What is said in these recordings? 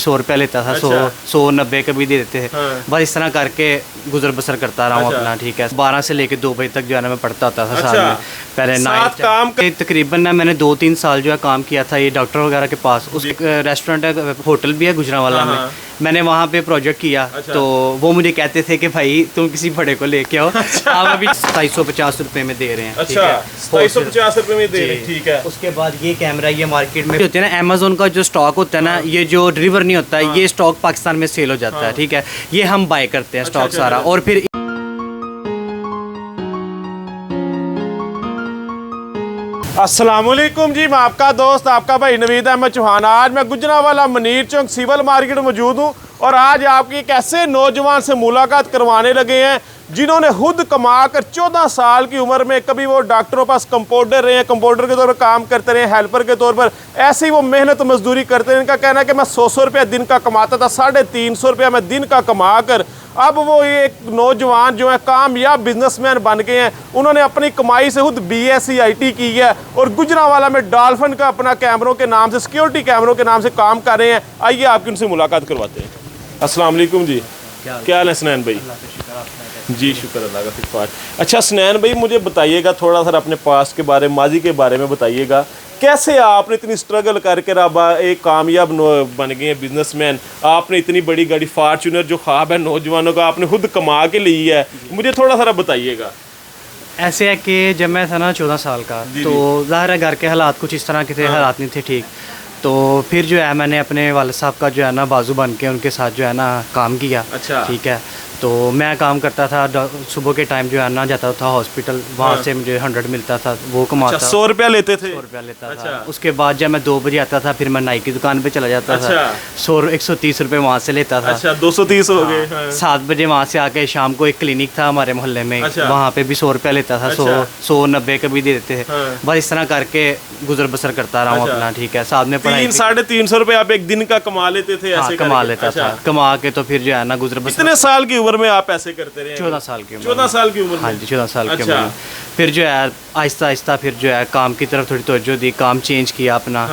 100 रुपया लेता था। 100 190 कभी दे देते थे। बस इस तरह करके गुजर बसर करता रहा हूँ अपना। ठीक है, 12 से लेके 2 बजे तक जो है ना मैं पढ़ता होता था साल में। पहले नाइट काम तकरीबन ना मैंने 2-3 साल जो है काम किया था ये डॉक्टर वगैरह के पास। उस रेस्टोरेंट है, होटल भी है गुजरांवाला में, मैंने वहाँ पे प्रोजेक्ट किया। तो वो मुझे कहते थे कि भाई तुम किसी बड़े को लेके आओ। आप अभी 2750 रुपए में दे रहे हैं। 2750 रुपए में दे रहे हैं। ठीक है। उसके बाद ये कैमरा ये मार्केट में होते हैं ना, अमेजोन का जो स्टॉक होता है ना, ये जो डिलीवर नहीं होता है, ये स्टॉक पाकिस्तान में सेल हो जाता है। ठीक है, ये हम बाय करते हैं स्टॉक सारा। और फिर अस्सलामुअलैकुम जी, मैं आपका दोस्त आपका भाई नवीद अहमद चौहान। आज मैं गुजरांवाला मनीर चौक सिविल मार्केट में मौजूद हूँ और आज आपकी एक ऐसे नौजवान से मुलाकात करवाने लगे हैं जिन्होंने खुद कमाकर 14 साल की उम्र में, कभी वो डॉक्टरों पास कंपाउंडर रहे हैं, कंपाउंडर के तौर पर काम करते रहे, हेल्पर के तौर पर, ऐसे ही वो मेहनत मजदूरी करते हैं। इनका कहना है कि मैं 100 रुपया दिन का कमाता था, 350 रुपया मैं दिन का कमा कर अब वो ये एक नौजवान जो है कामयाब बिजनेसमैन बन गए हैं। उन्होंने अपनी कमाई से खुद BSc IT की है और गुजरांवाला में डॉल्फिन का अपना कैमरों के नाम से, सिक्योरिटी कैमरों के नाम से काम कर रहे हैं। आइए आपकी उनसे मुलाकात करवाते हैं। अस्सलाम वालेकुम जी, क्या हाल है स्नैन भाई? जी शुक्र अल्लाह का फिर। अच्छा स्नैन भाई, मुझे बताइएगा थोड़ा सा अपने पास्ट के बारे में, माजी के बारे में बताइएगा। कैसे आपने इतनी स्ट्रगल करके अब एक कामयाब बन गए हैं बिजनेसमैन? आपने इतनी बड़ी गाड़ी फॉर्च्यूनर जो ख्वाब है नौजवानों का, आपने खुद कमा के ली है, मुझे थोड़ा सा बताइएगा। ऐसे है कि जब मैं था ना 14 साल का, तो ज़ाहिर है घर के हालात कुछ इस तरह के थे, हालात नहीं थे ठीक। तो फिर जो है मैंने अपने वालिद साहब का जो है ना बाजू बन के उनके साथ जो है ना काम किया। अच्छा। ठीक है, तो मैं काम करता था सुबह के टाइम जो है ना जाता था हॉस्पिटल, वहाँ से मुझे 100 मिलता था, वो कमाता। 100 रुपया लेते थे? 100 रुपया लेता था। उसके बाद जब मैं 2 बजे आता था, फिर मैं नाई की दुकान पे चला जाता था। 130 रुपये वहाँ से लेता था। 230 हो गए। 7 बजे वहाँ से आके शाम को एक क्लिनिक था हमारे मोहल्ले में, वहाँ पे भी 100 रुपया लेता था। 100 190 कभी दे देते थे। बस इस तरह करके गुजर बसर करता रहा हूँ अपना। ठीक है, साथ में 300-350 रुपये आप एक दिन का कमा लेते थे? ऐसे कमा लेता था, कमा के तो फिर जो है ना गुजर बसर। कितने साल की उम्र में आप ऐसे करते रहे? 14 साल की उम्र। 14 साल की उम्र? हाँ जी, 14 साल की उम्र। फिर जो है आहिस्ता आहिस्ता फिर जो है काम की तरफ थोड़ी तवज्जो दी, काम चेंज किया अपना।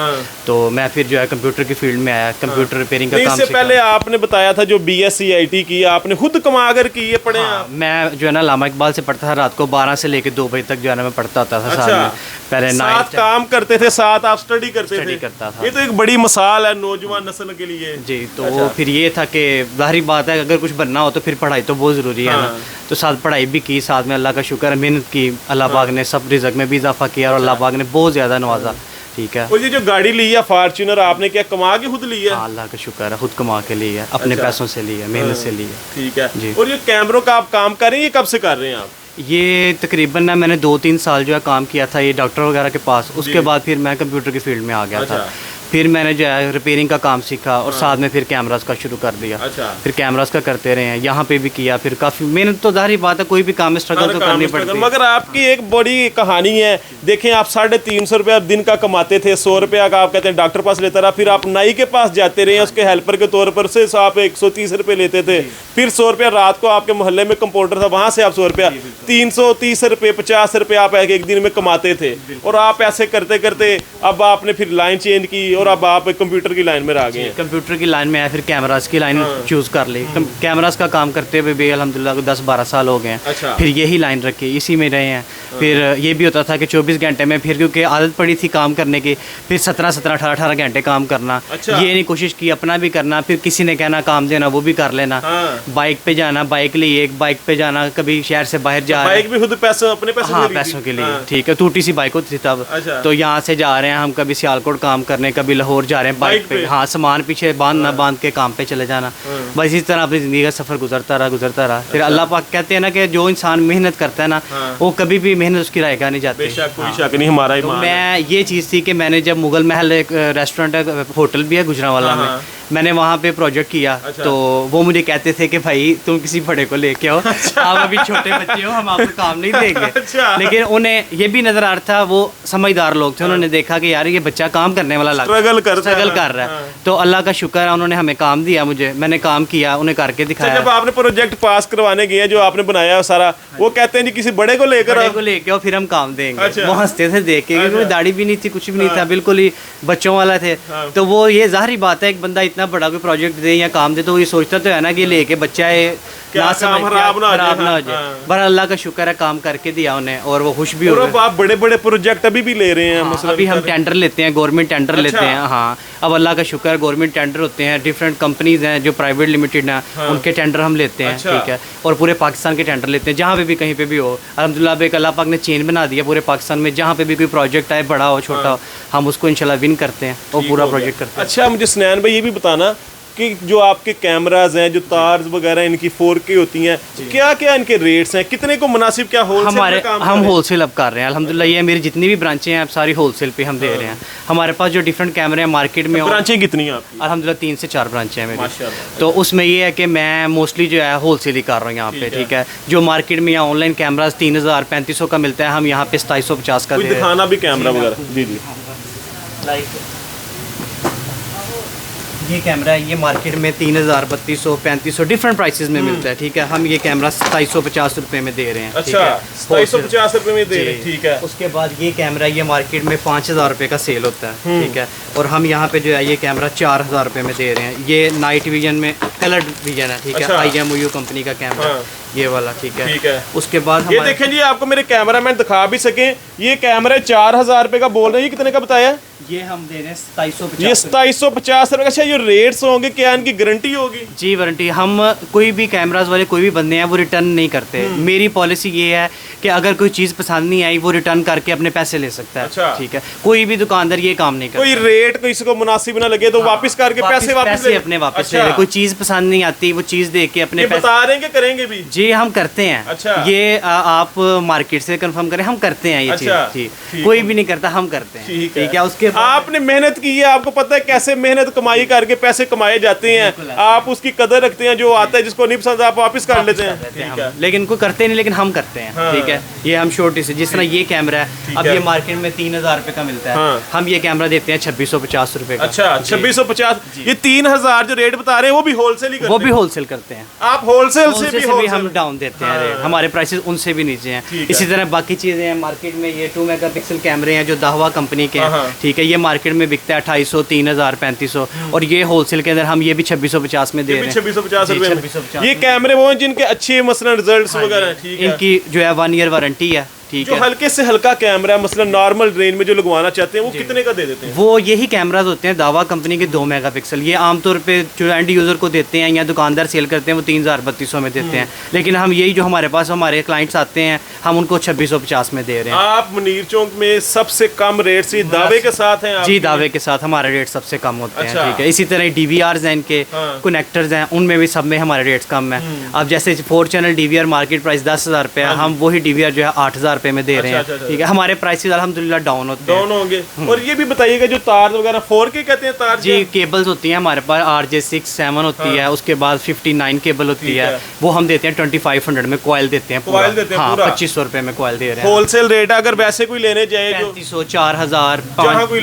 तो मैं फिर जो है कंप्यूटर की फील्ड में आया, कंप्यूटर रिपेयरिंग का काम। इससे पहले आपने बताया था जो BSc IT की आपने खुद कमा कर की है, पढ़े आप? मैं जो है ना लामा इकबाल से पढ़ता था, रात को 12 से लेके 2 बजे तक जो है ना मैं पढ़ता होता था साल में। पहले साथ काम करते थे, साथ आप स्टडी करते थे? करता था। ये तो एक बड़ी मिसाल है नौजवान नस्ल के लिए जी। तो फिर ये था कि जाहिर बात है अगर कुछ बनना हो तो फिर पढ़ाई तो बहुत ज़रूरी है ना। तो साथ पढ़ाई भी की, साथ में अल्लाह का शुक्र है मेहनत की, अल्लाह पाक ने सब रिज़्क में भी इजाफा किया और अल्लाह पाक ने बहुत ज़्यादा नवाजा। ठीक है। और ये जो गाड़ी ली है फॉर्च्यूनर, आपने क्या कमा के खुद ली है? अल्लाह का शुक्र है, खुद कमा के ली है, अपने पैसों से ली है, मेहनत से ली है। ठीक है जी। और ये कैमरों का आप काम कर रहे हैं, ये कब से कर रहे हैं आप? ये तकरीबन ना मैंने 2-3 साल जो है काम किया था ये डॉक्टर वगैरह के पास। उसके बाद फिर मैं कंप्यूटर की फील्ड में आ गया था। फिर मैंने जो है रिपेयरिंग का काम सीखा और साथ में फिर कैमरास का शुरू कर दिया। फिर कैमरास का करते रहे हैं, यहाँ पे भी किया। फिर काफ़ी मेहनत तो जाहिर बात है, कोई भी काम में स्ट्रगल तो करनी पड़ती है। मगर आपकी एक बड़ी कहानी है। देखें, आप 350 रुपया दिन का कमाते थे, 100 रुपया का आप कहते हैं डॉक्टर पास लेता रहा, फिर आप नाई के पास जाते रहे, उसके हेल्पर के तौर पर से आप 130 रुपये लेते थे। फिर 100 रुपया रात को आपके मोहल्ले में कंपाउंडर था, वहाँ से आप 100 रुपया, 330 रुपये 50 रुपये आप एक दिन में कमाते थे। और आप ऐसे करते करते अब आपने फिर लाइन चेंज की और अब आप कंप्यूटर की लाइन में आ गए हैं। कंप्यूटर की लाइन में आया, फिर कैमरास की लाइन चूज कर ली। कैमरास का काम करते हुए भी अल्हम्दुलिल्लाह 10-12 साल हो गए हैं। फिर यही लाइन रखी, इसी में रहे हैं। फिर ये भी होता था कि 24 घंटे में, फिर क्योंकि आदत पड़ी थी काम करने की, फिर 17-17 18-18 घंटे काम करना। ये नहीं कोशिश की अपना भी करना, फिर किसी ने कहना काम देना वो भी कर लेना। बाइक पे जाना, बाइक लिए एक बाइक पे जाना, कभी शहर से बाहर जा रहे हैं, बाइक भी खुद पैसे अपने पैसे? हाँ, पैसों के लिए। ठीक है, टूटी सी बाइक होती थी तब। तो यहाँ से जा रहे हैं हम कभी सियालकोट काम करने, कभी लाहौर जा रहे हैं बाइक पे। हाँ, सामान पीछे बांध के काम पे चले जाना। बस इस तरह अपनी ज़िंदगी का सफ़र गुजरता रहा। फिर अल्लाह पाक कहते हैं ना कि जो इंसान मेहनत करता है ना, वो कभी भी मेहनत उसकी रायगा नहीं जाती। कोई शक नहीं, हमारा तो मैं ये चीज़ थी कि मैंने जब मुगल महल एक रेस्टोरेंट है, होटल भी है गुजरांवाला में, मैंने वहाँ पे प्रोजेक्ट किया। तो वो मुझे कहते थे कि भाई तुम किसी बड़े को लेके आओ, आप अभी छोटे बच्चे हो, हम आपको काम नहीं देंगे। लेकिन उन्हें ये भी नजर आ रहा था, वो समझदार लोग थे, उन्होंने देखा कि यार ये बच्चा काम करने वाला स्ट्रगल कर रहा है। तो अल्लाह का शुक्र है, उन्होंने हमें काम दिया, मैंने काम किया, उन्हें करके दिखाया। जब आपने प्रोजेक्ट पास करवाने गए, जो आपने बनाया सारा, वो कहते हैं जी किसी बड़े को लेकर आओ फिर हम काम देंगे। वो हंसते थे देख के, क्योंकि दाढ़ी भी नहीं थी, कुछ भी नहीं था, बिल्कुल ही बच्चों वाला थे। तो वो ये जाहिर बात है, एक बंदा इतना बड़ा कोई प्रोजेक्ट दे या काम दे तो ये सोचता तो है ना कि लेके बच्चा है ना समझ खराब ना हो जाए। पर अल्लाह का शुक्र है काम करके दिया उन्हें और वो खुश भी हो गए। आप बड़े बड़े प्रोजेक्ट अभी भी ले रहे हैं? अभी हम टेंडर लेते हैं, गवर्नमेंट टेंडर लेते हैं। हाँ, अब अल्लाह का शुक्र है गवर्नमेंट टेंडर होते हैं, डिफरेंट कंपनीज हैं जो प्राइवेट लिमिटेड हैं उनके टेंडर हम लेते हैं। ठीक है, और पूरे पाकिस्तान के टेंडर लेते हैं, जहाँ पे भी कहीं पे भी हो। अल्हम्दुलिल्लाह एक अल्लाह पाक ने चेन बना दिया पूरे पाकिस्तान में, जहाँ पे भी कोई प्रोजेक्ट आए, बड़ा हो छोटा हो, हम उसको इंशाल्लाह विन करते हैं और पूरा प्रोजेक्ट करते हैं। अच्छा, मुझे सनैन भाई ये भी बताना कि जो आपके कैमराज हैं, जो तार्स वगैरह इनकी 4K होती हैं, क्या क्या इनके रेट्स हैं, कितने को मुनासिब, क्या होलसेल हम होलसेल अब कर रहे हैं अल्हम्दुलिल्लाह। ये मेरी जितनी भी ब्रांचें हैं अब सारी होलसेल पे हम दे रहे हैं। हमारे पास जो डिफरेंट कैमरे हैं मार्केट में, ब्रांचें कितनी हैं आपकी? अल्हम्दुलिल्लाह 3 से 4 ब्रांचें हैं मेरी। तो उसमें ये है कि मैं मोस्टली जो है होलसेल ही कर रहा हूँ यहाँ पे। ठीक है, जो मार्केट में यहाँ ऑनलाइन कैमराज 3000 3500 का मिलता है, हम यहाँ पे 2750 का दे रहे हैं। दिखाना भी कैमरा वगैरह? जी जी। लाइक ये कैमरा है, ये मार्केट में 3000 3200 3500 डिफरेंट प्राइसेस में मिलता है। ठीक है, हम ये कैमरा 2750 रुपए में दे रहे हैं। अच्छा, 2750 रुपए में दे रहे हैं। ठीक है। उसके बाद ये कैमरा ये मार्केट में 5000 रुपए का सेल होता है। ठीक है, और हम यहाँ पे जो है ये कैमरा 4000 रुपए में दे रहे हैं। ये नाइट विजन में कलर विजन है। ठीक है, IMOU कंपनी का कैमरा ये वाला। ठीक है, उसके बाद ये देखें जी, आपको मेरे कैमरामैन दिखा भी सके, ये कैमरा 4000 रुपए का बोल रहे हैं। ये कितने का बताया? ये हम दे रहे हैं 2750। ये 2750 रुपए। अच्छा, ये रेट्स होंगे, क्या इनकी गारंटी होगी? जी वारंटी। हम कोई भी कैमराज वाले कोई भी बंदे हैं वो रिटर्न नहीं करते। मेरी पॉलिसी ये है कि अगर कोई चीज़ पसंद नहीं आई वो रिटर्न करके अपने पैसे ले सकता है। अच्छा। ठीक है, कोई भी दुकानदार ये काम नहीं करता। कोई रेट किसी को मुनासिब ना लगे तो वापस करके पैसे अपने वापस ले। कोई चीज़ पसंद नहीं आती वो चीज़ देख के अपने बता रहे हैं, करेंगे भी? जी हम करते हैं। अच्छा। ये आप मार्केट से कंफर्म करें, हम करते हैं ये चीज़। कोई भी नहीं करता, हम करते हैं। ठीक है, उसके आपने मेहनत की है, आपको पता है कैसे मेहनत कमाई करके पैसे कमाए जाते हैं। आप उसकी कदर रखते हैं, जो आता है जिसको नहीं पसंद आप वापस कर लेते हैं। लेकिन कोई करते नहीं, लेकिन हम करते हैं। ठीक है, ये हम छोटी से, जिस तरह ये कैमरा है अब ये मार्केट में 3000 रुपए का मिलता है, हम ये कैमरा देते हैं 2650 रुपए का। अच्छा, 2650। ये 3000 जो रेट बता रहे हैं वो भी होलसेल ही करते हैं? वो भी होलसेल करते हैं। आप होलसेल से भी हम डाउन देते हैं रेट, हमारे प्राइसेस उनसे भी नीचे हैं। इसी तरह बाकी चीजें हैं मार्केट में, ये 2 मेगापिक्सल कैमरे हैं जो दाहवा कंपनी के हैं। ठीक है, ये मार्केट में बिकता है 2800 3000 3500, और ये होलसेल के अंदर हम ये भी 2650 में दे रहे हैं। 2650 रुपए। ये कैमरे वो हैं जिनके अच्छे मसलन रिजल्ट्स वगैरह? ठीक है, इनकी जो है 1 ईयर वारंटी है। ठीक जो है, हल्के से हल्का कैमरा है, मसलन नॉर्मल रेंज में जो लगवाना चाहते हैं, वो कितने का दे देते हैं? वो यही कैमराज होते हैं दावा कंपनी के 2 मेगापिक्सल। ये आमतौर पे जो एंड यूजर को देते हैं या दुकानदार सेल करते हैं वो 3000 3200 में देते हैं, लेकिन हम यही जो हमारे पास हमारे क्लाइंट्स आते हैं हम उनको 2650 में दे रहे हैं। आप मुनीर चौक में सबसे कम रेट से दावे के साथ हैं? जी, दावे के साथ हमारे रेट सबसे कम होते हैं। ठीक है, इसी तरह DVRs हैं, इनके कनेक्टर्स हैं, उनमें भी सब में हमारे रेट्स कम है। अब जैसे 4 चैनल DVR मार्केट प्राइस 10,000 रुपये है, हम वही DVR जो है 8000 रुपये में दे रहे हैं। ठीक है, हमारे प्राइसेस अल्हम्दुलिल्लाह डाउन होते हैं। डाउन होंगे। और ये भी बताइएगा जो तार वगैरह 4K कहते हैं तार? जी, केबल्स होती हैं हमारे पास, RJ6 7 होती है, उसके बाद 59 केबल होती है, वो हम देते हैं 2500 में कॉइल देते हैं। कॉइल देते हैं पूरा? 2500 रुपए में कॉइल दे रहे हैं। होलसेल रेट अगर वैसे कोई लेने जाए 3500 4000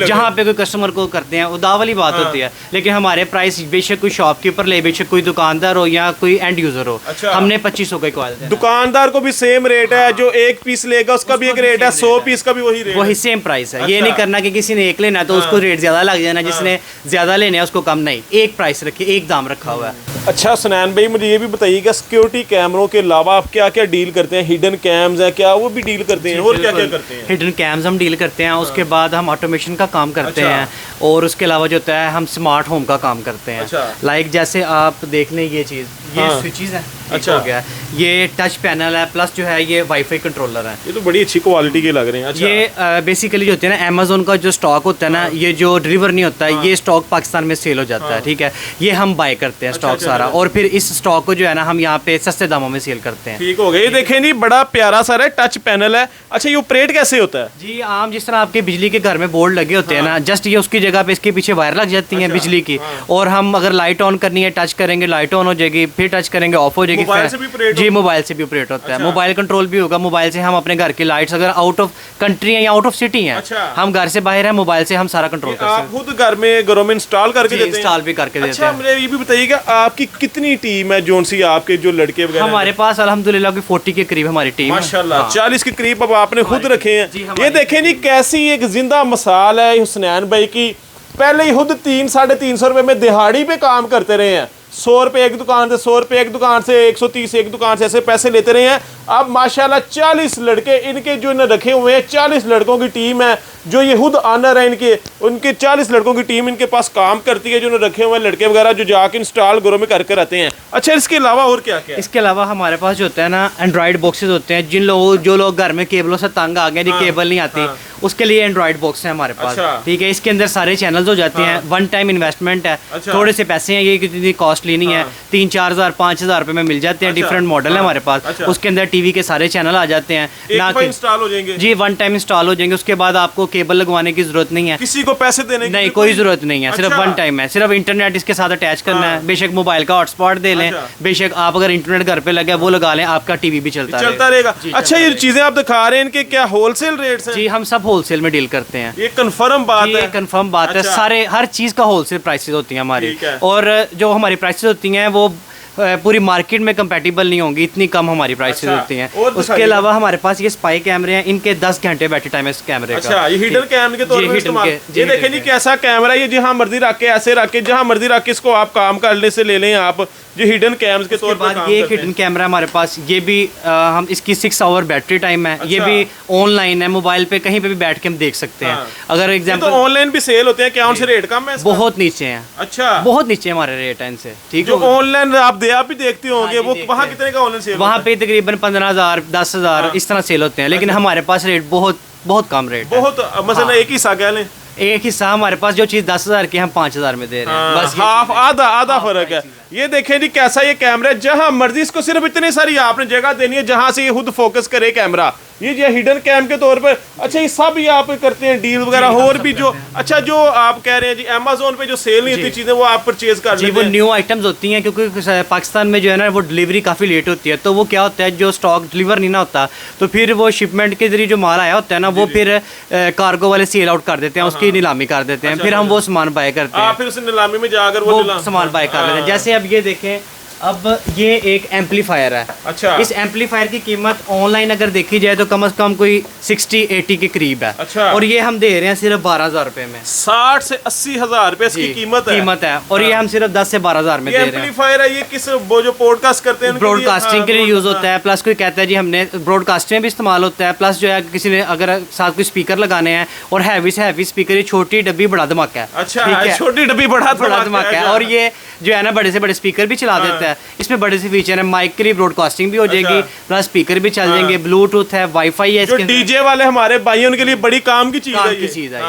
जहाँ पे कोई कस्टमर को करते हैं, उदा वाली बात होती है। लेकिन हमारे प्राइस बेशक कोई शॉपकीपर ले, बेशक कोई दुकानदार हो या कोई एंड यूजर हो, हमने 2500 का कॉइल दिया। दुकानदार को भी सेम रेट है, जो 1 पीस लेगा उसका भी एक रेट है, 100 पीस का भी वही रेट, वही सेम प्राइस है। ये नहीं करना कि किसी ने एक लेना है तो उसको रेट ज्यादा लग जाना, जिसने ज्यादा लेने हैं उसको कम नहीं, एक प्राइस रखिए, एक दाम रखा हुआ है। अच्छा सनैन भाई, मुझे ये भी बताइएगा सिक्योरिटी कैमरों के अलावा आप क्या क्या डील करते हैं? हिडन कैम्स है क्या, वो भी डील करते हैं? और क्या क्या करते हैं? हिडन कैम्स हम डील करते हैं, उसके बाद हम ऑटोमेशन का काम करते हैं, और उसके अलावा जो होता है हम स्मार्ट होम का काम करते हैं। लाइक जैसे आप देख लें ये चीज़, ये स्विचेस हैं। अच्छा, हो गया, ये टच पैनल है, प्लस जो है ये वाईफाई कंट्रोलर है। ये तो बड़ी अच्छी क्वालिटी के लग रहे हैं। अच्छा। ये बेसिकली जो होते हैं ना, अमेजोन का जो स्टॉक होता है ना, ये जो डिलीवर नहीं होता है, ये स्टॉक पाकिस्तान में सेल हो जाता है। ठीक है, ये हम बाय करते हैं स्टॉक सारा, और फिर इस स्टॉक को जो है ना हम यहाँ पे सस्ते दामों में सेल करते हैं। ठीक हो गया। ये देखें जी, बड़ा प्यारा सा है, टच पैनल है। अच्छा, ये ऑपरेट कैसे होता है? जी, आम जिस तरह आपके बिजली के घर में बोर्ड लगे होते हैं ना, जस्ट ये उसकी जगह पे इसके पीछे वायर लग जाती है बिजली की, और हम अगर लाइट ऑन करनी है, टच करेंगे लाइट ऑन हो जाएगी, फिर टच करेंगे ऑफ हो जाएगी। जी, मोबाइल से भी ऑपरेट होता है। मोबाइल कंट्रोल भी होगा, मोबाइल से हम अपने घर की लाइट्स अगर आउट ऑफ कंट्री है या आउट ऑफ सिटी है, हम घर से बाहर है, मोबाइल से हम सारा कंट्रोल करते हैं। आप खुद घरों में इंस्टॉल करके देते हैं? इंस्टॉल भी करके देते हैं। अच्छा, मुझे ये भी बताइएगा आपकी कितनी टीम है, जोन सी आपके जो लड़के वगैरह? हमारे पास अल्हम्दुलिल्लाह की 40 के करीब हमारी टीम है। माशाल्लाह, 40 के करीब अब आपने खुद रखे हैं। ये देखें जी, कैसी एक जिंदा मिसाल है हुसनैन भाई की, पहले ही खुद 300-350 रुपए में दिहाड़ी पे काम करते रहे हैं, 100 रुपए एक दुकान से, 100 रुपए एक दुकान से, 130 एक दुकान से, ऐसे पैसे लेते रहे हैं। अब माशाल्लाह 40 लड़के इनके जो इन्हें रखे हुए हैं, 40 लड़कों की टीम है जो ये खुद ऑनर है इनके, उनके 40 लड़कों की टीम इनके पास काम करती है, जो उन्हें रखे हुए हैं लड़के वगैरह जो जाके इंस्टॉल घरों में करके रहते हैं। अच्छा, इसके अलावा और क्या क्या है? इसके अलावा हमारे पास जो होता है ना, एंड्रॉइड बॉक्सेस होते हैं, जो लोग घर में केबलों से तंग आ गए, केबल नहीं आती, उसके लिए एंड्रॉइड बॉक्स है हमारे पास। ठीक है, इसके अंदर सारे चैनल्स हो जाते हैं, वन टाइम इन्वेस्टमेंट है, थोड़े से पैसे हैं, ये कितनी कॉस्टली नहीं है, 3-4 हज़ार 5 हज़ार रुपए में मिल जाते हैं। डिफरेंट मॉडल है हमारे पास, उसके अंदर टीवी के सारे चैनल आ जाते हैं, ना इंस्टॉल हो जाएंगे जी, वन टाइम इंस्टॉल हो जाएंगे। उसके बाद आपको केबल लगवाने की जरूरत नहीं है, किसी को पैसे देने की नहीं, कोई जरूरत नहीं है, सिर्फ वन टाइम है, सिर्फ इंटरनेट इसके साथ अटैच करना है। बेशक मोबाइल का हॉटस्पॉट दे लें, बेशक आप अगर इंटरनेट घर पे लगे वो लगा लें, आपका टीवी भी चलता रहेगा। अच्छा, ये चीजें आप दिखा रहे हैं इनके क्या होलसेल रेट्स हैं? जी, हम सब होलसेल में डील करते हैं। ये कंफर्म बात है? कंफर्म बात है, सारे हर चीज का होलसेल प्राइसेस होती हैं हमारी, और जो हमारी प्राइसेस होती हैं वो पूरी मार्केट में कंपैटिबल नहीं होंगी, इतनी कम हमारी प्राइसेस होती हैं। उसके अलावा हमारे पास ये स्पाई कैमरे हैं, इनके 10 घंटे बैटरी टाइम है इस कैमरे का। अच्छा, ये हिडन कैमरे के तौर पर इस्तेमाल। ये देखें जी कैसा कैमरा है, ये जहां मर्जी रख के, ऐसे रख के, जहां मर्जी रख के इसको आप काम करने से ले लें आप, जो हिडन कैमरे के तौर पर। ये हिडन कैमरा हमारे पास, ये भी हम इसकी 6 आवर बैटरी टाइम है। ये भी ऑनलाइन है, मोबाइल पे कहीं पे भी बैठ के हम देख सकते हैं। अगर एग्जांपल तो ऑनलाइन भी सेल होते हैं क्या? उनसे रेट कम है? बहुत नीचे हैं। अच्छा, बहुत नीचे हमारे रेट हैं इनसे। ठीक है, जो ऑनलाइन आप भी देखते हो वो वहाँ कितने का ऑनलाइन सेल? वहाँ पे तकरीबन 15,000 10,000 इस तरह सेल होते हैं, लेकिन हमारे पास रेट बहुत बहुत कम रेट है। बहुत मसलन एक ही सा कह लें, एक हिस्सा हमारे पास जो चीज 10,000 की हम 5,000 में दे रहे हैं, बस हाफ, आधा फर्क है। ये देखें जी कैसा ये कैमरा है, जहां मर्जी इसको सिर्फ इतनी सारी आपने जगह देनी है जहां से ये खुद फोकस करे कैमरा। ये जो हिडन कैम के तौर पर, अच्छा ये सब ये आप करते हैं डील वगैरह और भी जो, अच्छा जो आप कह रहे हैं जी अमेज़न पे जो सेल नहीं होती चीजें वो आप परचेज कर लेते हैं? वो न्यू आइटम्स होती हैं, क्योंकि पाकिस्तान में जो है ना वो डिलीवरी काफ़ी लेट होती है, तो वो क्या होता है जो स्टॉक डिलीवर नहीं ना होता, तो फिर वो शिपमेंट के जरिए जो माल आया होता है ना वो फिर कार्गो वाले सेल आउट कर देते हैं, उसकी नीलामी कर देते हैं, फिर हम वो सामान बाय करते हैं, फिर उस नीलामी में जाकर वो सामान बाय कर लेते हैं। जैसे अब ये देखें, अब ये एक एम्पलीफायर है। अच्छा, इस एम्पलीफायर की कीमत ऑनलाइन अगर देखी जाए तो कम से कम कोई 60-80 के करीब है। अच्छा, और ये हम दे रहे हैं सिर्फ 12,000 रुपए में। 60 से 80 हज़ार रुपए इसकी कीमत है, और ये हम सिर्फ 10 से 12,000 में दे रहे हैं। एम्पलीफायर है ये, किस वो जो पॉडकास्ट करते हैं ब्रॉडकास्टिंग के लिए यूज होता है, प्लस कोई कहता है जी हमने ब्रॉडकास्टिंग में भी इस्तेमाल होता है, प्लस जो है किसी ने अगर साथ कोई स्पीकर लगाने हैं, और हैवी से हैवी स्पीकर, ये छोटी डब्बी बड़ा धमाका है। अच्छा, छोटी डब्बी बड़ा धमाका है, और ये जो है ना बड़े से बड़े स्पीकर भी चला देता है। इसमें बड़े से फीचर है, माइक के लिए ब्रॉडकास्टिंग भी हो जाएगी, प्लस स्पीकर भी चल जाएंगे, ब्लूटूथ है, वाईफाई है। जो डीजे वाले हमारे भाई उनके लिए बड़ी काम की चीज है।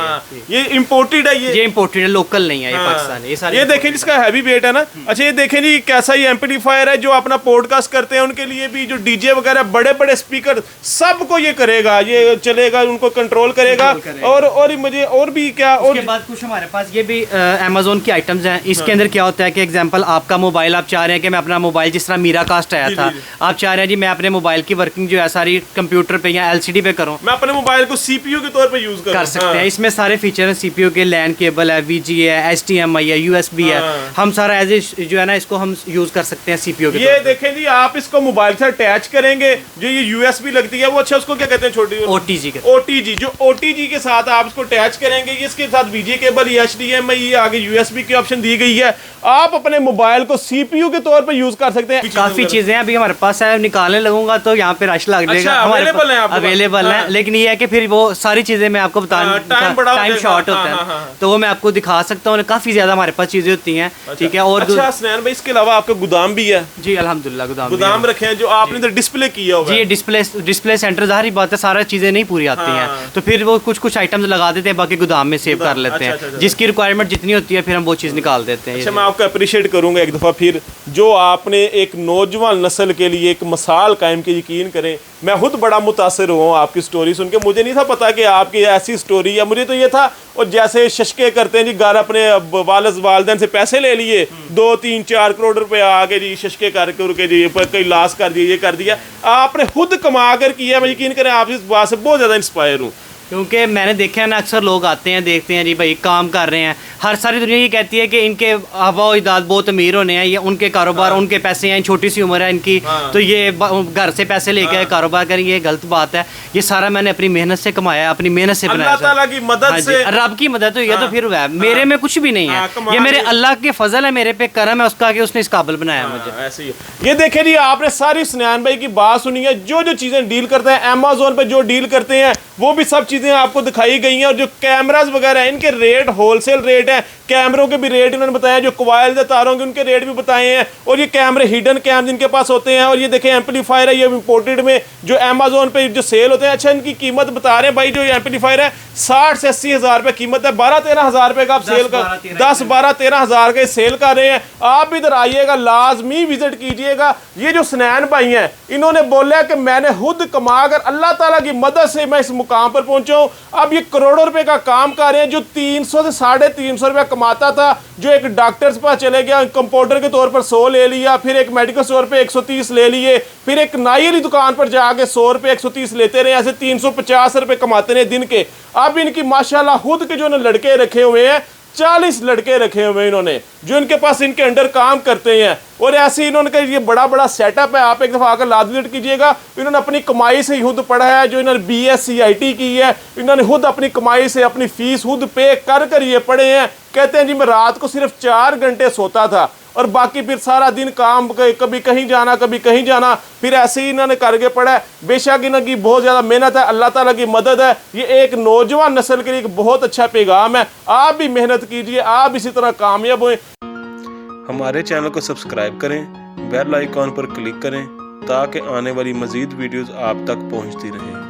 ये इंपोर्टेड है, ये इंपोर्टेड है, लोकल नहीं है ये पाकिस्तान। ये सारे ये देखें जिसका हैवी वेट है ना। अच्छा, ये देखें जी कैसा ये एम्पलीफायर है, जो अपना पॉडकास्ट करते हैं उनके लिए भी, जो डीजे वगैरह बड़े बड़े स्पीकर सबको ये करेगा, ये चलेगा, उनको कंट्रोल करेगा। और मुझे और भी क्या, और उसके बाद कुछ हमारे पास ये भी अमेज़न की आइटम्स हैं। इसके अंदर क्या होता है कि एग्जांपल आपका मोबाइल, आप चाह रहे हैं कि मैं अपना मोबाइल, जिस तरह मीरा कास्ट आया था, आप चाह रहे हैं जी मैं अपने मोबाइल की वर्किंग जो है सारी कंप्यूटर पे या एलसीडी पे करूं, मैं अपने मोबाइल को सीपीयू के तौर पे यूज कर सकते हैं। इसमें सारे फीचर हैं, सीपीयू के, लैन केबल है, वीजीए है, एचडीएमआई है, यूएसबी है, हम सारा एज ए जो है ना इसको हम यूज कर सकते हैं सीपीयू के। ये देखें जी आप इसको मोबाइल से अटैच करेंगे, जो ये यूएसबी लगती है वो, अच्छा उसको क्या कहते हैं, छोटी ओटीजी के, ओटीजी, जो ओटीजी के साथ आप इसको अटैच करेंगे, इसके साथ वीजीए केबल, एचडीएमआई, आगे यूएसबी की ऑप्शन दी गई है। आप अपने मोबाइल को सीपीयू के तौर पे यूज कर सकते हैं। काफी चीजें अभी हमारे पास है, निकालने लगूंगा तो यहाँ पे रश लग जाएगा। अवेलेबल है, लेकिन ये है कि फिर वो सारी चीजें मैं आपको बता, टाइम शॉर्ट होता है, तो वो मैं आपको दिखा सकता हूँ। काफी ज्यादा हमारे पास चीजें होती हैं। ठीक है, और अच्छा स्नैन भाई, इसके अलावा आपका गोदाम भी है? जी अल्हम्दुलिल्लाह, गोदाम रखे हैं जो आपने इधर डिस्प्ले किया हुआ है। जी डिस्प्ले सेंटर, जाहिर बात है सारा चीजें नहीं पूरी आती हैं, तो फिर वो कुछ आइटम्स लगा देते हैं, बाकी गोदाम में सेव कर लेते हैं। जिसकी रिक्वायरमेंट जितनी होती है फिर हम वो चीज निकाल देते हैं। अच्छा, मैं आपको अप्रिशिएट करूंगा एक दफा फिर, जो आपने एक नौजवान नस्ल के लिए एक मिसाल कायम की। यकीन करें मैं खुद बड़ा मुतासिर हुआ आपकी स्टोरी सुन के। मुझे नहीं था पता कि आपकी ऐसी स्टोरी है, मुझे तो ये था और जैसे शशके करते हैं जी, घर अपने वालिदैन से पैसे ले लिए, 2-3-4 करोड़ रुपए आगे जी शशके करके जी कोई लॉस कर दिया, ये कर दिया। आपने खुद कमा कर किया। मैं यकीन करें आप इस बात से बहुत ज़्यादा इंस्पायर हूँ। क्योंकि मैंने देखा है ना, अक्सर लोग आते हैं देखते हैं जी भाई काम कर रहे हैं, हर सारी दुनिया ये कहती है कि इनके हवा इजाद बहुत अमीर होने हैं, ये उनके कारोबार उनके पैसे हैं, छोटी सी उम्र है इनकी, तो ये घर से पैसे लेके कारोबार करेंगे, ये गलत बात है। ये सारा मैंने अपनी मेहनत से कमाया है, अपनी मेहनत से बनाया, अल्लाह ताला की मदद से, रब की मदद हुई है तो फिर हुआ है। मेरे में कुछ भी नहीं है, ये मेरे अल्लाह के फजल है, मेरे पे करम है उसका कि उसने इस काबिल बनाया मुझे। ऐसे ही ये देखे जी, आपने सारी सुनैन भाई की बात सुनी है। जो जो चीजें डील करते हैं अमेज़न पे, जो डील करते हैं वो भी सब चीजें आपको दिखाई गई हैं। और जो कैमरास वगैरह हैं इनके रेट होलसेल रेट है, कैमरों के भी रेट इन्होंने बताया, जो क्वाइल तारों के उनके रेट भी बताए हैं। और ये कैमरे हिडन कैम जिनके पास होते हैं, और ये देखें एम्पलीफायर है, ये इंपोर्टेड में जो अमेज़न पे जो सेल होते हैं। अच्छा, इनकी कीमत बता रहे हैं भाई, जो एम्पलीफायर है 60 से 80 हज़ार रुपये कीमत है, 12-13 हज़ार रुपये का आप सेल कर 10-12-13 हज़ार के सेल कर रहे हैं। आप इधर आइएगा, लाजमी विजिट कीजिएगा। ये जो सुनैन भाई हैं इन्होंने बोला कि मैंने खुद कमा कर अल्लाह ताला की मदद से मैं इस मुकाम पर पहुंचा हूं। अब ये करोड़ों रुपए का काम कर रहे हैं। जो 300 से 350 रुपया कमाता था, जो एक डॉक्टर के पास चले गया, कंपाउंडर के तौर पर 100 ले लिया, फिर एक मेडिकल स्टोर पे 130 ले लिए, फिर एक नाई वाली दुकान पर जाके 100 रुपये 130 लेते रहे, ऐसे 350 रुपये कमाते रहे दिन के। अब इनकी माशाल्लाह खुद के जो लड़के रखे हुए हैं, 40 लड़के रखे हुए हैं इन्होंने, जो इनके पास इनके अंडर काम करते हैं। और ऐसे इन्होंने कहा ये बड़ा बड़ा सेटअप है, आप एक दफ़ा आकर लाद विजिट कीजिएगा। इन्होंने अपनी कमाई से ही खुद पढ़ा है, जो इन्होंने BSc IT की है, इन्होंने खुद अपनी कमाई से अपनी फीस खुद पे कर ये पढ़े हैं। कहते हैं जी मैं रात को सिर्फ 4 घंटे सोता था और बाकी फिर सारा दिन काम, कभी कहीं जाना कभी कहीं जाना, फिर ऐसे ही इन्होंने करके पढ़ा है। बेशक इनकी बहुत ज़्यादा मेहनत है, अल्लाह ताला की मदद है। ये एक नौजवान नस्ल के लिए एक बहुत अच्छा पैगाम है। आप भी मेहनत कीजिए, आप इसी तरह कामयाब हों। हमारे चैनल को सब्सक्राइब करें, बेल आइकॉन पर क्लिक करें ताकि आने वाली मज़ीद वीडियोज़ आप तक पहुँचती रहें।